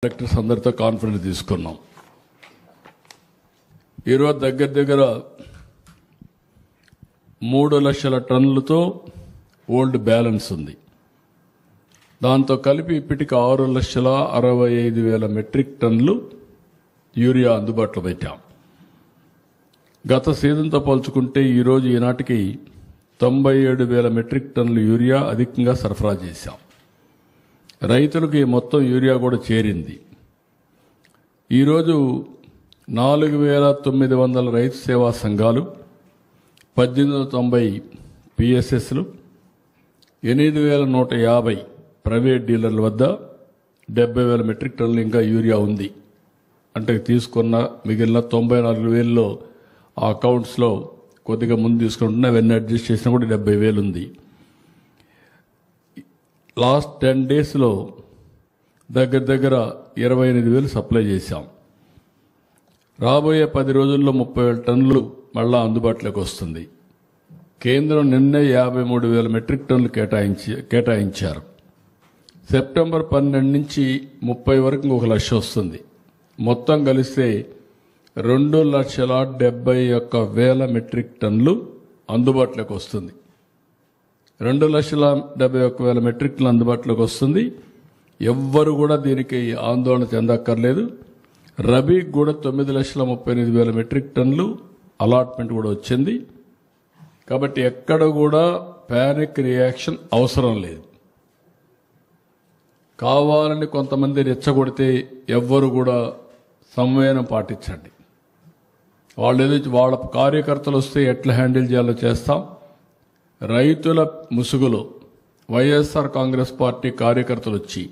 Directors అందరితో conference తీసుకున్నాం. ఈరోజు దగ్గర 3 లక్షల టన్నులతో ఓల్డ్ బ్యాలెన్స్ ఉంది. దాంతో కలిపి ఇప్పటికి 6,65,000 మెట్రిక్ టన్నులు యూరియా అందుబాటులో పెట్టాం. గత సీజన్తో పోల్చుకుంటే ఈరోజు ఈనాటికి 97,000 మెట్రిక్ టన్నులు యూరియా అధికంగా సరఫరా చేశాం. రైతులకు ఈ మొత్తం యూరియా కూడా చేరింది. ఈరోజు 4,900 రైతు సేవా సంఘాలు, 1890 పిఎస్ఎస్లు, 8,150 ప్రైవేట్ డీలర్ల వద్ద 70,000 మెట్రిక్ టన్నులు ఇంకా యూరియా ఉంది. అంటే తీసుకున్న మిగిలిన 94,000లో ఆ అకౌంట్స్లో కొద్దిగా ముందు తీసుకుంటున్నా, అవన్నీ అడ్జస్ట్ చేసినా కూడా 70,000 ఉంది. లాస్ట్ 10 డేస్లో దగ్గర 28,000 సప్లై చేశాం. రాబోయే 10 రోజుల్లో 30,000 టన్నులు మళ్ళా అందుబాటులోకి వస్తుంది. కేంద్రం నిన్నే 53,000 మెట్రిక్ టన్నులు కేటాయించారు. సెప్టెంబర్ 12 నుంచి 30 వరకు 1 లక్ష వస్తుంది. మొత్తం కలిస్తే 2,71,000 మెట్రిక్ టన్నులు అందుబాటులోకి వస్తుంది. 2,71,000 మెట్రిక్ టన్నులు అందుబాటులోకి వస్తుంది. ఎవ్వరు కూడా దీనికి ఆందోళన చెందక్కర్లేదు. రబీకి కూడా 9,38,000 మెట్రిక్ టన్నులు అలాట్మెంట్ కూడా వచ్చింది. కాబట్టి ఎక్కడ కూడా ప్యానిక్ రియాక్షన్ అవసరం లేదు. కావాలని కొంతమంది రెచ్చగొడితే ఎవ్వరు కూడా సంవేదన పాటించండి. వాళ్ళ కార్యకర్తలు వస్తే ఎట్లా హ్యాండిల్ చేయాలో చేస్తాం. రైతుల ముసుగులో వైఎస్ఆర్ కాంగ్రెస్ పార్టీ కార్యకర్తలు వచ్చి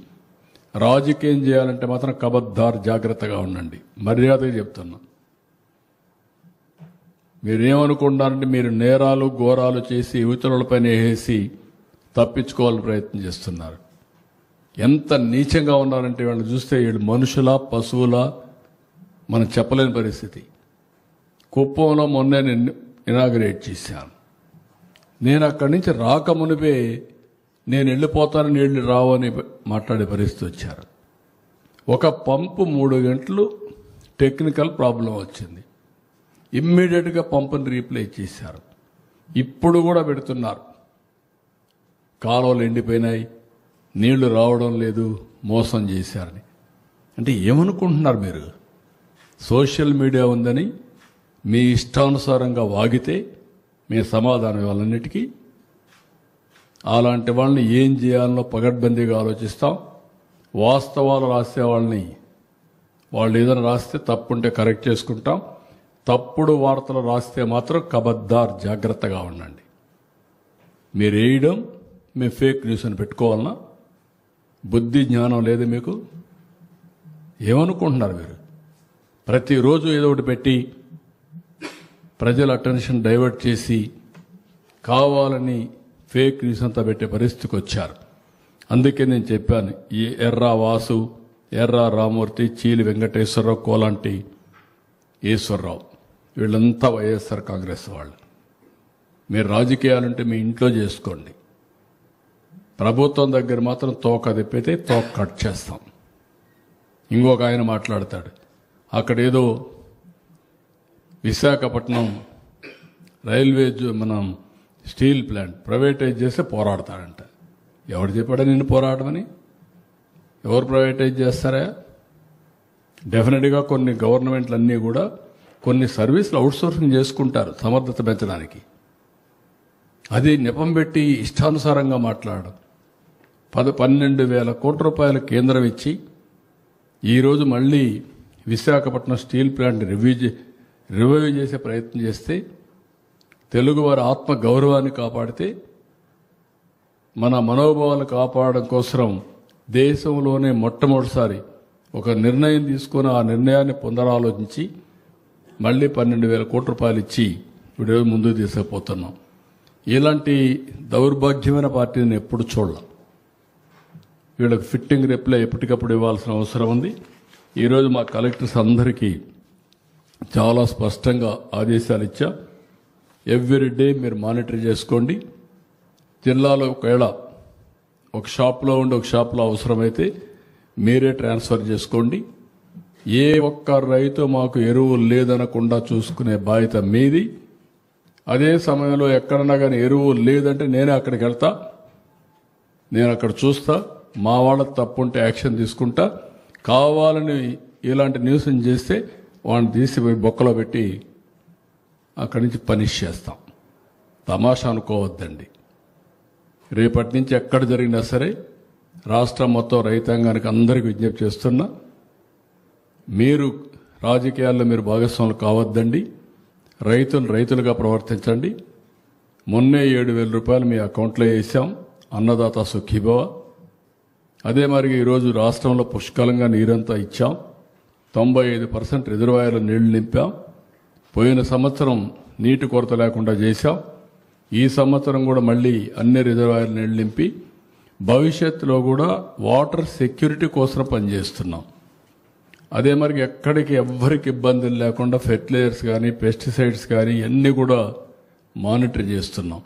రాజకీయం చేయాలంటే మాత్రం కబద్దార్ జాగ్రత్తగా ఉండండి. మర్యాదగా చెప్తున్నా. మీరేమనుకుంటారంటే మీరు నేరాలు ఘోరాలు చేసి యువతులపైన వేసి తప్పించుకోవాలని ప్రయత్నం చేస్తున్నారు. ఎంత నీచంగా ఉన్నారంటే వీళ్ళని చూస్తే వీళ్ళు మనుషులా పశువులా మనం చెప్పలేని పరిస్థితి. కుప్పంలో మొన్నే నేను ఇనాగరేట్ చేశాను. నేను అక్కడి నుంచి రాకమునిపే నేను వెళ్ళిపోతాను, నీళ్లు రావని మాట్లాడే పరిస్థితి వచ్చారు. ఒక పంపు 3 గంటలు టెక్నికల్ ప్రాబ్లం వచ్చింది. ఇమ్మీడియట్గా పంపుని రీప్లేస్ చేశారు. ఇప్పుడు కూడా పెడుతున్నారు. కాలువలు ఎండిపోయినాయి, నీళ్లు రావడం లేదు, మోసం చేశారని. అంటే ఏమనుకుంటున్నారు మీరు? సోషల్ మీడియా ఉందని మీ ఇష్టానుసారంగా వాగితే మీ సమాధానం ఇవ్వాలన్నిటికీ. అలాంటి వాళ్ళని ఏం చేయాలనో పగడ్బందీగా ఆలోచిస్తాం. వాస్తవాలు రాసే వాళ్ళని వాళ్ళు ఏదైనా రాస్తే తప్పుంటే కరెక్ట్ చేసుకుంటాం. తప్పుడు వార్తలు రాస్తే మాత్రం కబద్దార్ జాగ్రత్తగా ఉండండి. మీరు వేయడం మేము ఫేక్ న్యూస్ అని పెట్టుకోవాలన్నా బుద్ధి జ్ఞానం లేదు మీకు? ఏమనుకుంటున్నారు మీరు? ప్రతిరోజు ఏదో ఒకటి పెట్టి ప్రజల అటెన్షన్ డైవర్ట్ చేసి కావాలని ఫేక్ న్యూస్ అంతా పెట్టే పరిస్థితికి వచ్చారు. అందుకే నేను చెప్పాను, ఈ ఎర్రా వాసు, ఎర్రా రామూర్తి, చీలి వెంకటేశ్వరరావు, కోలాంటి ఈశ్వరరావు వీళ్ళంతా వైఎస్ఆర్ కాంగ్రెస్ వాళ్ళు. మీరు రాజకీయాలుంటే మీ ఇంట్లో చేసుకోండి. ప్రభుత్వం దగ్గర మాత్రం తోక తిప్పితే తోక కట్ చేస్తాం. ఇంకొక ఆయన మాట్లాడతాడు, అక్కడేదో విశాఖపట్నం రైల్వే మనం స్టీల్ ప్లాంట్ ప్రైవేటైజ్ చేస్తే పోరాడతాడంట. ఎవరు చెప్పాడా నిన్ను పోరాడమని? ఎవరు ప్రైవేటైజ్ చేస్తారా? డెఫినెట్గా కొన్ని గవర్నమెంట్లు అన్నీ కూడా కొన్ని సర్వీసులు అవుట్సోర్సింగ్ చేసుకుంటారు సమర్థత పెంచడానికి. అది నెపం పెట్టి ఇష్టానుసారంగా మాట్లాడడం. 12,000 కోట్ల రూపాయల కేంద్రం ఇచ్చి ఈరోజు మళ్ళీ విశాఖపట్నం స్టీల్ ప్లాంట్ రివైవ్ చేసే ప్రయత్నం చేస్తే, తెలుగువారి ఆత్మ గౌరవాన్ని కాపాడితే, మన మనోభావాలు కాపాడడం కోసం దేశంలోనే మొట్టమొదటిసారి ఒక నిర్ణయం తీసుకుని ఆ నిర్ణయాన్ని పునరాలోచించి మళ్ళీ 12,000 కోట్ల రూపాయలు ఇచ్చి ఇప్పుడు ముందుకు తీసుకుపోతున్నాం. ఇలాంటి దౌర్భాగ్యమైన పార్టీని ఎప్పుడు చూడాల. వీళ్ళకి ఫిట్టింగ్ రిప్లై ఎప్పటికప్పుడు ఇవ్వాల్సిన అవసరం ఉంది. ఈరోజు మా కలెక్టర్స్ అందరికీ చాలా స్పష్టంగా ఆదేశాలు ఇచ్చా. ఎవ్రీ డే మీరు మానిటర్ చేసుకోండి. జిల్లాలో ఒకవేళ ఒక షాప్లో ఉండి ఒక షాప్లో అవసరమైతే మీరే ట్రాన్స్ఫర్ చేసుకోండి. ఏ ఒక్క రైతు మాకు ఎరువులు లేదనకుండా చూసుకునే బాధ్యత మీది. అదే సమయంలో ఎక్కడన్నా కానీ ఎరువులు లేదంటే నేనే అక్కడికి వెళ్తా, నేను అక్కడ చూస్తా, మా వాళ్ళ తప్పుంటే యాక్షన్ తీసుకుంటా. కావాలని ఇలాంటి న్యూస్ చేస్తే వాడిని తీసిపోయి బొక్కలో పెట్టి అక్కడి నుంచి పనిష్ చేస్తాం. తమాషా అనుకోవద్దండి. రేపటి నుంచి ఎక్కడ జరిగినా సరే రాష్ట్రం మొత్తం రైతాంగానికి అందరికీ విజ్ఞప్తి చేస్తున్నా, మీరు రాజకీయాల్లో మీరు భాగస్వాములు కావద్దండి. రైతులుగా ప్రవర్తించండి. మొన్నే 7,000 రూపాయలు మీ అకౌంట్లో వేసాం, అన్నదాత సుఖీభవ. అదే మరి ఈరోజు రాష్ట్రంలో పుష్కలంగా నీరంతా ఇచ్చాం. 95% రిజర్వాయర్ల నీళ్లు నింపాం. పోయిన సంవత్సరం నీటి కొరత లేకుండా చేశాం. ఈ సంవత్సరం కూడా మళ్ళీ అన్ని రిజర్వాయర్ల నీళ్లు నింపి భవిష్యత్తులో కూడా వాటర్ సెక్యూరిటీ కోసం పనిచేస్తున్నాం. అదే మరి ఎక్కడికి ఎవ్వరికి ఇబ్బందులు లేకుండా ఫెర్టిలైజర్స్ కానీ పెస్టిసైడ్స్ కానీ అన్నీ కూడా మానిటర్ చేస్తున్నాం.